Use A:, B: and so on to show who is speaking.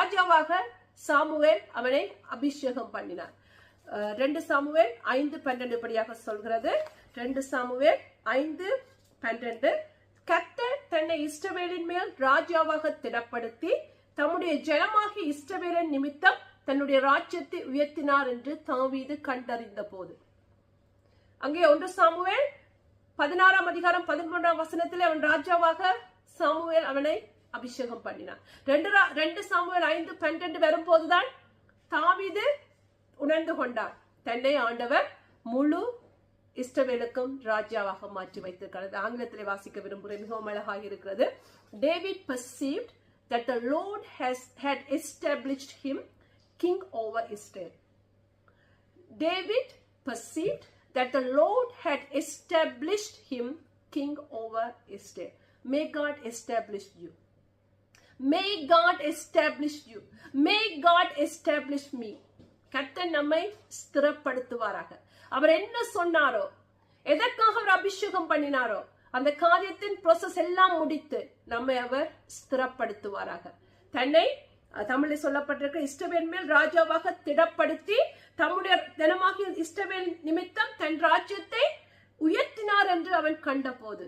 A: ராஜாவாக சாமுவேல் அவனை அபிஷேகம் பண்ணினார். 2 சாமுவேல் 5:12 படியாக சொல்கிறது. 2 சாமுவேல் 5:12 கர்த்தர் தன்னை இஸ்ரவேலின் மேல் ராஜாவாக திடப்படுத்தி தம்முடைய ஜனமாகிய இஸ்ரவேலின் நிமித்தம் தன்னுடைய ராஜ்யத்தை உயர்த்தினார் என்று தாவீது கண்டறிந்த போது. அங்கே 1 சாமுவேல் 16 அதிகாரம் 13 வசனத்தில் அவன் ராஜாவாக சாமுவேல் அவனை அபிஷேகம் பண்ணினார். 2 சாமுவேல் 5:12 வரும்போதுதான் தாவீது உணர்ந்து கொண்டார் தன்னை ஆண்டவர் முழு இஸ்ரவேலுக்கும் ராஜாவாக மாற்றி வைத்திருக்கிறது. ஆங்கிலத்திலே வாசிக்க விரும்புகிறேன், மிகவும் அழகாக இருக்கிறது. David perceived that the Lord had established him king over Israel. David perceived that the Lord had established him king over Israel. May God establish you. May God establish you. May God establish me. கர்த்தர் நம்மை ஸ்திரப்படுத்துவாராக. அவர் என்ன சொன்னாரோ, எதற்காக அவர் அபிஷேகம் பண்ணினாரோ, அந்த காரியத்தின் process எல்லாம் முடித்து நம்மை அவர் ஸ்திரப்படுத்துவாராக. தன்னை தமிழில் சொல்லப்பட்டிருக்க இஸ்ரவேல் மேல் ராஜாவாக திடப்படுத்தி தம்முடைய ஜனமாகிய இஸ்ரவேல் நிமித்தம் தன் ராஜ்யத்தை உயர்த்தினார் என்று அவன் கண்ட போது